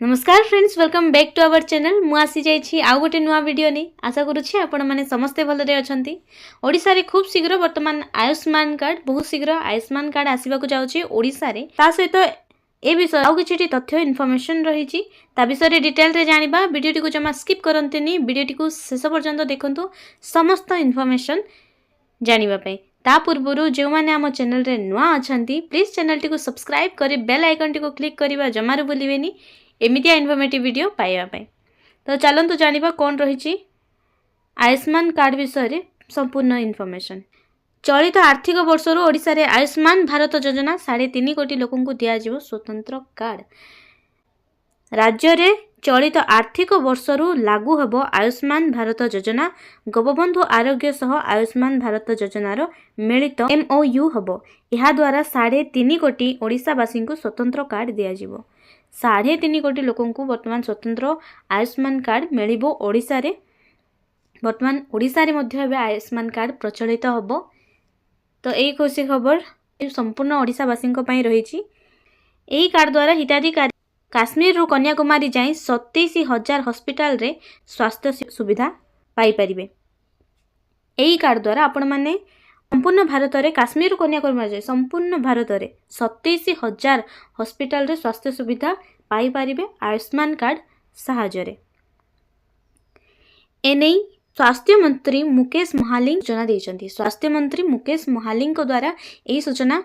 नमस्कार friends, welcome back to our channel. मु आसी जाइछि आउ गोटे नुआ वीडियो नहीं। आशा करुछि आपण माने समस्ते भलरे अछंती। ओडिसा रे खूब शीघ्र वर्तमान आयुष्मान कार्ड बहुत शीघ्र आयुष्मान कार्ड आसीबा को जाउछि ओडिसा रे। ता सहित ए विषय आउ किछि तथ्य इन्फॉर्मेशन रहिछि ता विषय रे डिटेल रे जानिबा। वीडियो को जमा स्किप करंतनी, वीडियो को शेष पर्यंत देखंतु समस्त इन्फॉर्मेशन जानिबा पई। ता पूर्वरु जो माने आम चैनल रे नुआ अछंती प्लीज चैनल टी को सब्सक्राइब करी बेल आइकन टी को क्लिक करिबा जमारु भूलिबेनी एमितिया इन्फॉर्मेटिव वीडियो पाइबा पई। तो चलंतु जानिबा कोन रहिछि आयुष्मान कार्ड विषय रे संपूर्ण इन्फॉर्मेशन। चलित आर्थिक वर्ष ओडिसा रे आयुष्मान भारत योजना 3.5 कोटी लोकन को दिया जीवो स्वतंत्र कार्ड। राज्य रे चलित आर्थिक वर्ष लागू हेबो आयुष्मान भारत योजना। गोपबंधु आरोग्य सह आयुष्मान भारत योजनार मिलित MOU हेबो। एहा द्वारा 3.5 कोटी ओडिसावासी को स्वतंत्र कार्ड दिया जीवो। 3.5 कोटी लोकन को वर्तमान स्वतंत्र आयुष्मान कार्ड मिलिबो ओडिसा रे। वर्तमान ओडिसा रे मध्ये एबे आयुष्मान कार्ड प्रचलित हेबो। तो एई खुशी खबर संपूर्ण ओडिसावासी पई रहिछि। एई कार्ड द्वारा हिताधिकारी काश्मीर रु कन्याकुमारी जाई 27,000 हॉस्पिटल रे स्वास्थ्य सुविधा पाई परिबे। एई कार्ड द्वारा आपण माने संपूर्ण भारत रे काश्मीर कन्याकुमारी जाई संपूर्ण भारत रे 27,000 हॉस्पिटल रे स्वास्थ्य सुविधा पाई परिबे आयुष्मान कार्ड सहायता रे। एनै स्वास्थ्य मंत्री मुकेश महालिंग सूचना दैछंती। स्वास्थ्य मंत्री मुकेश महालिंग को द्वारा एई सूचना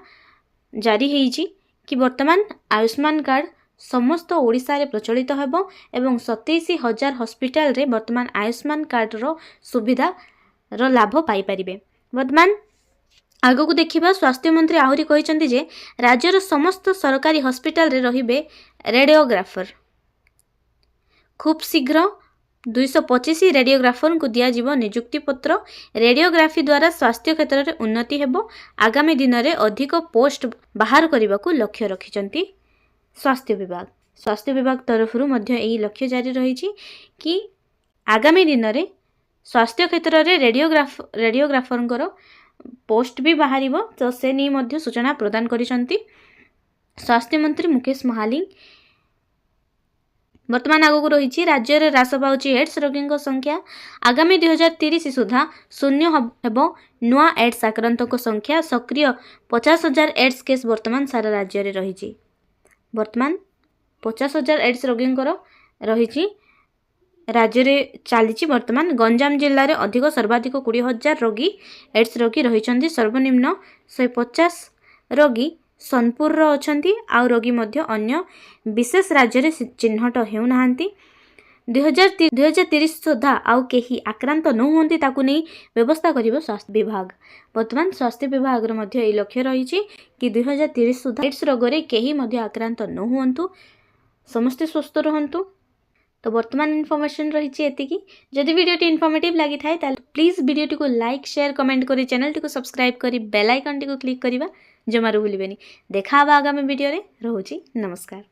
जारी हेइछि कि वर्तमान आयुष्मान कार्ड समस्त ओडिसा रे प्रचलित हेबो एवं 27,000 हॉस्पिटल रे वर्तमान आयुष्मान कार्ड रो सुविधा रो लाभ पाई परिबे। वर्तमान आगो को देखिबा स्वास्थ्य मंत्री आहुरी कहिसंती जे राज्यर समस्त सरकारी हॉस्पिटल रे रहिबे रेडियोग्राफर। खूब शीघ्र 225 रेडियोग्राफर को दिया जीवो नियुक्ति पत्र। रेडियोग्राफी द्वारा स्वास्थ्य क्षेत्र रे उन्नति हेबो। आगामी दिन रे अधिक पोस्ट बाहर करबा को लक्ष्य रखिसंती स्वास्थ्य विभाग। स्वास्थ्य विभाग तरफ मध्य एही लक्ष्य जारी रहिछि कि आगामी दिन रे स्वास्थ्य क्षेत्र रे रेडियोग्राफर पोस्ट भी बाहर। तो से नहीं मध्य सूचना प्रदान करिसंती स्वास्थ्य मंत्री मुकेश महालिंग। वर्तमान आगो रही राज्य में ह्रास पाउछि एड्स रोगी संख्या। आगामी 2030 सुधा शून्य हेबो नुआ एड्स आक्रांतों संख्या। सक्रिय 50,000 एड्स केस वर्तमान सारा राज्य में रही। वर्तमान 50,000 एड्स रोगी रही राज्य रे चली। वर्तमान गंजाम जिले में अधिक सर्वाधिक 20,000 रोगी एड्स रोगी रही। सर्वनिम्न 150 रोगी सोनपुर अछंती। आउ रोगी मध्य अन्य विशेष राज्य रे चिन्हट हेउ नाहंती। 2030 सुधा आउ केही आक्रांत न होंती ताकू नहीं व्यवस्था करिवो स्वास्थ्य विभाग। वर्तमान स्वास्थ्य विभाग रो मध्य ए लक्ष्य रही कि 2030 सुधा एड्स रोग रे केही मध्य आक्रांत न होंतु, समस्त स्वस्थ रहंतु। तो वर्तमान इन्फॉर्मेशन रही एतिकी। जदि वीडियो टी इन्फॉर्मेटिव लगी थाए ताल प्लीज वीडियो टी को लाइक शेयर कमेंट करी चैनल टी को सब्सक्राइब करी बेल आइकन टी को क्लिक करिबा जमारू भूलिबेनी। देखा आगामी वीडियो रे। रहूची नमस्कार।